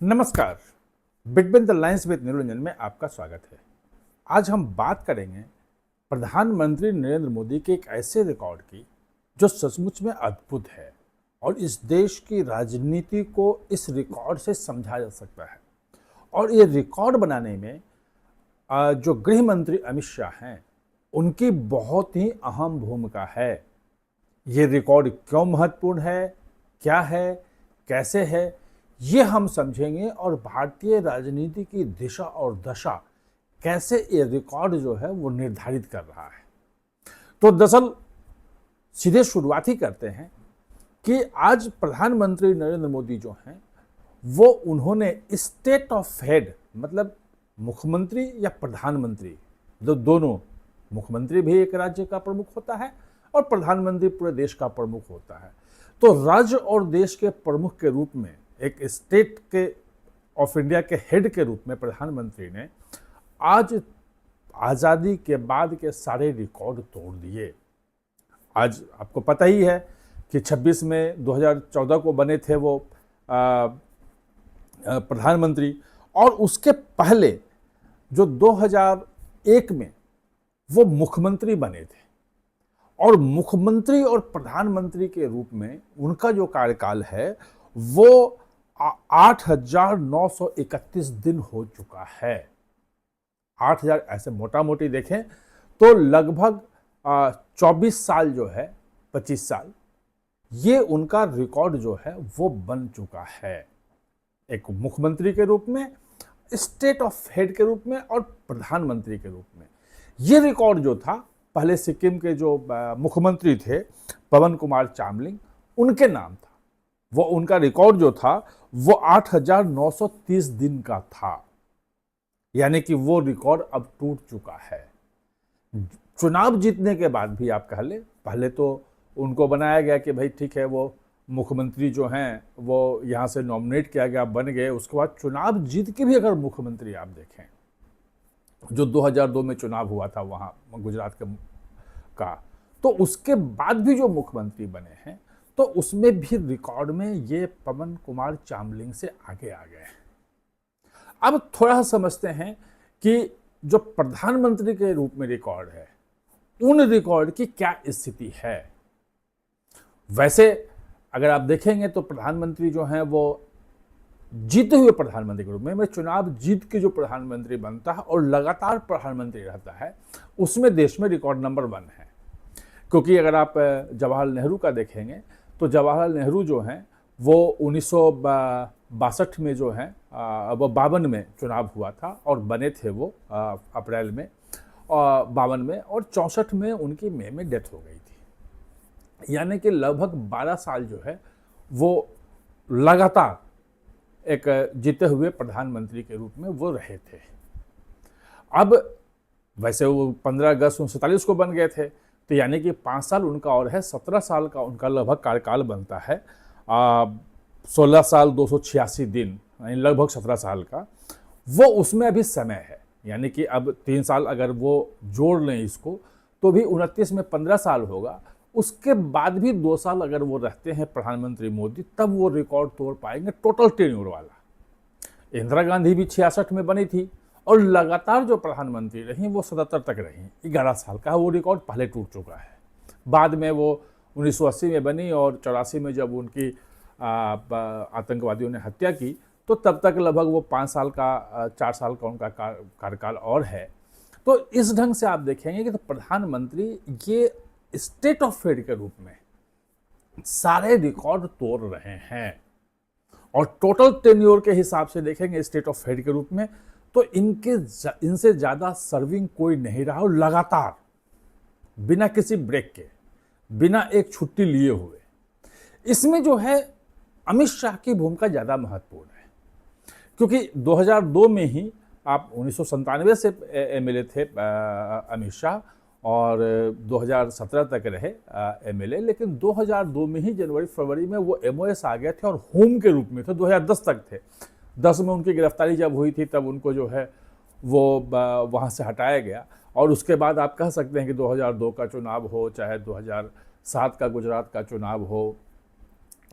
नमस्कार। Between the lines with Niranjan में आपका स्वागत है। आज हम बात करेंगे प्रधानमंत्री नरेंद्र मोदी के एक ऐसे रिकॉर्ड की जो सचमुच में अद्भुत है और इस देश की राजनीति को इस रिकॉर्ड से समझा जा सकता है। और ये रिकॉर्ड बनाने में जो गृह मंत्री अमित शाह हैं उनकी बहुत ही अहम भूमिका है। ये रिकॉर्ड क्यों महत्वपूर्ण है, क्या है, कैसे है, ये हम समझेंगे और भारतीय राजनीति की दिशा और दशा कैसे ये रिकॉर्ड जो है वो निर्धारित कर रहा है। तो दरअसल सीधे शुरुआत ही करते हैं कि आज प्रधानमंत्री नरेंद्र मोदी जो हैं वो उन्होंने स्टेट ऑफ हेड मतलब मुख्यमंत्री या प्रधानमंत्री, दोनों, मुख्यमंत्री भी एक राज्य का प्रमुख होता है और प्रधानमंत्री पूरे देश का प्रमुख होता है। तो राज्य और देश के प्रमुख के रूप में एक स्टेट के ऑफ इंडिया के हेड के रूप में प्रधानमंत्री ने आज आज़ादी के बाद के सारे रिकॉर्ड तोड़ दिए। आज आपको पता ही है कि 26 मई 2014 को बने थे वो प्रधानमंत्री, और उसके पहले जो 2001 में वो मुख्यमंत्री बने थे। और मुख्यमंत्री और प्रधानमंत्री के रूप में उनका जो कार्यकाल है वो 8,931 दिन हो चुका है। 8,000 ऐसे मोटा मोटी देखें तो लगभग 24 साल जो है, 25 साल, ये उनका रिकॉर्ड जो है वो बन चुका है। एक मुख्यमंत्री के रूप में, स्टेट ऑफ हेड के रूप में और प्रधानमंत्री के रूप में। ये रिकॉर्ड जो था पहले सिक्किम के जो मुख्यमंत्री थे पवन कुमार चामलिंग, उनके नाम था। वो उनका रिकॉर्ड जो था वो 8,930 दिन का था, यानी कि वो रिकॉर्ड अब टूट चुका है। चुनाव जीतने के बाद भी आप कह ले, पहले तो उनको बनाया गया कि भाई ठीक है वो मुख्यमंत्री जो हैं वो यहाँ से नॉमिनेट किया गया, बन गए। उसके बाद चुनाव जीत के भी अगर मुख्यमंत्री आप देखें, जो 2002 में चुनाव हुआ था वहाँ गुजरात का, तो उसके बाद भी जो मुख्यमंत्री बने हैं तो उसमें भी रिकॉर्ड में ये पवन कुमार चामलिंग से आगे आ गए। अब थोड़ा समझते हैं कि जो प्रधानमंत्री के रूप में रिकॉर्ड है उन रिकॉर्ड की क्या स्थिति है। वैसे अगर आप देखेंगे तो प्रधानमंत्री जो हैं वो जीते हुए प्रधानमंत्री के रूप में चुनाव जीत के जो प्रधानमंत्री बनता है और लगातार प्रधानमंत्री रहता है, उसमें देश में रिकॉर्ड नंबर 1 है। क्योंकि अगर आप जवाहरलाल नेहरू का देखेंगे तो जवाहरलाल नेहरू जो हैं वो 1962 में जो है वो 52 में चुनाव हुआ था और बने थे वो अप्रैल में 52 में, और 64 में उनकी मई में डेथ हो गई थी। यानी कि लगभग 12 साल जो है वो लगातार एक जीते हुए प्रधानमंत्री के रूप में वो रहे थे। अब वैसे वो 15 अगस्त 1947 को बन गए थे, तो यानी कि 5 साल उनका और है, 17 साल का उनका लगभग कार्यकाल बनता है। 16 साल 286 दिन, यानी लगभग 17 साल का वो उसमें अभी समय है। यानी कि अब 3 साल अगर वो जोड़ लें इसको तो भी 29 में 15 साल होगा। उसके बाद भी 2 साल अगर वो रहते हैं प्रधानमंत्री मोदी, तब वो रिकॉर्ड तोड़ पाएंगे टोटल टेन्योर वाला। इंदिरा गांधी भी 66 में बनी थी और लगातार जो प्रधानमंत्री रही वो 77 तक रही। 11 साल का वो रिकॉर्ड पहले टूट चुका है। बाद में वो 1980 में बनी और 84 में जब उनकी आतंकवादियों ने हत्या की तो तब तक लगभग वो 5 साल का 4 साल का उनका कार्यकाल और है। तो इस ढंग से आप देखेंगे कि तो प्रधानमंत्री ये स्टेट ऑफ हेड के रूप में सारे रिकॉर्ड तोड़ रहे हैं। और टोटल टेन्योर के हिसाब से देखेंगे स्टेट ऑफ हेड के रूप में तो इनसे ज़्यादा सर्विंग कोई नहीं रहा, और लगातार बिना किसी ब्रेक के, बिना एक छुट्टी लिए हुए। इसमें जो है अमित शाह की भूमिका ज़्यादा महत्वपूर्ण है, क्योंकि 2002 में ही आप 1997 से एमएलए थे अमित शाह और 2017 तक रहे एमएलए, लेकिन 2002 में ही जनवरी फरवरी में वो एमओएस आ गए थे और होम के रूप में थे। 2010 तक थे। 10 में उनकी गिरफ्तारी जब हुई थी तब उनको जो है वो वहाँ से हटाया गया। और उसके बाद आप कह सकते हैं कि 2002 का चुनाव हो, चाहे 2007 का गुजरात का चुनाव हो,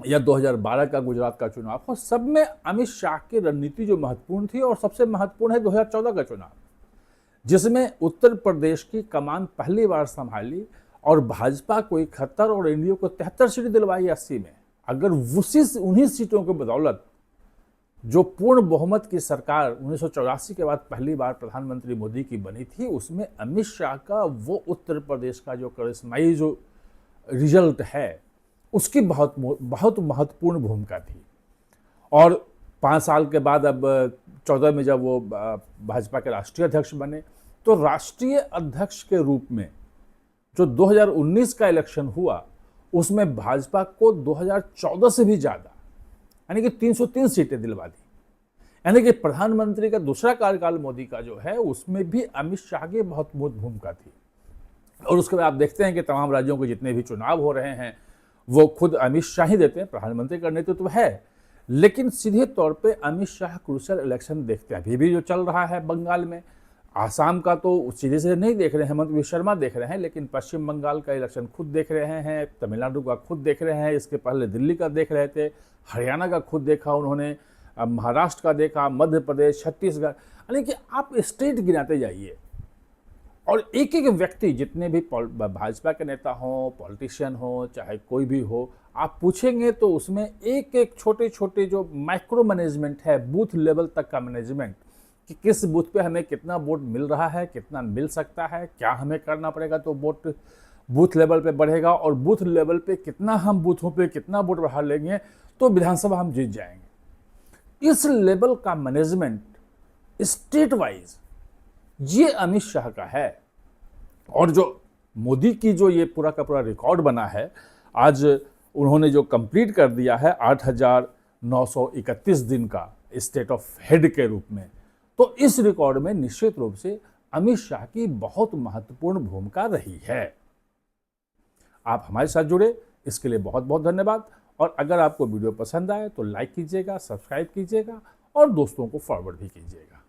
या 2012 का गुजरात का चुनाव हो, सब में अमित शाह की रणनीति जो महत्वपूर्ण थी, और सबसे महत्वपूर्ण है 2014 का चुनाव, जिसमें उत्तर प्रदेश की कमान पहली बार संभाली और भाजपा को 71 और एनडीए को 73 सीटें दिलवाई 80 में। अगर उन्हीं सीटों की बदौलत जो पूर्ण बहुमत की सरकार 1984 के बाद पहली बार प्रधानमंत्री मोदी की बनी थी, उसमें अमित शाह का वो उत्तर प्रदेश का जो करिश्माई जो रिजल्ट है, उसकी बहुत बहुत महत्वपूर्ण भूमिका थी। और 5 साल के बाद अब 14 में जब वो भाजपा के राष्ट्रीय अध्यक्ष बने, तो राष्ट्रीय अध्यक्ष के रूप में जो 2019 का इलेक्शन हुआ, उसमें भाजपा को 2014 से भी ज़्यादा, यानी कि 303 सीटें दिलवा दी। यानी कि प्रधानमंत्री का दूसरा कार्यकाल मोदी का जो है, उसमें भी अमित शाह की बहुत भूमिका थी। और उसके बाद आप देखते हैं कि तमाम राज्यों के जितने भी चुनाव हो रहे हैं, वो खुद अमित शाह ही देते हैं। प्रधानमंत्री का नेतृत्व है, लेकिन सीधे तौर पे अमित शाह क्रूशियल इलेक्शन देखते हैं। अभी भी जो चल रहा है बंगाल में, आसाम का तो सीधे से नहीं देख रहे हैं, हेमंत बिस्वा शर्मा देख रहे हैं, लेकिन पश्चिम बंगाल का इलेक्शन खुद देख रहे हैं, तमिलनाडु का खुद देख रहे हैं, इसके पहले दिल्ली का देख रहे थे, हरियाणा का खुद देखा उन्होंने, महाराष्ट्र का देखा, मध्य प्रदेश, छत्तीसगढ़, यानी कि आप स्टेट गिनाते जाइए। और एक एक व्यक्ति, जितने भी भाजपा के नेता हों, पॉलिटिशियन हो, चाहे कोई भी हो, आप पूछेंगे तो उसमें एक एक छोटे छोटे जो माइक्रो मैनेजमेंट है, बूथ लेवल तक का मैनेजमेंट, कि किस बूथ पे हमें कितना वोट मिल रहा है, कितना मिल सकता है, क्या हमें करना पड़ेगा तो वोट बूथ लेवल पे बढ़ेगा, और बूथ लेवल पे कितना हम बूथों पे कितना वोट बढ़ा लेंगे तो विधानसभा हम जीत जाएंगे। इस लेवल का मैनेजमेंट स्टेट वाइज ये अमित शाह का है। और जो मोदी की जो ये पूरा का पूरा रिकॉर्ड बना है, आज उन्होंने जो कंप्लीट कर दिया है 8,931 दिन का स्टेट ऑफ हेड के रूप में, तो इस रिकॉर्ड में निश्चित रूप से अमित शाह की बहुत महत्वपूर्ण भूमिका रही है। आप हमारे साथ जुड़े, इसके लिए बहुत बहुत धन्यवाद। और अगर आपको वीडियो पसंद आए तो लाइक कीजिएगा, सब्सक्राइब कीजिएगा और दोस्तों को फॉरवर्ड भी कीजिएगा।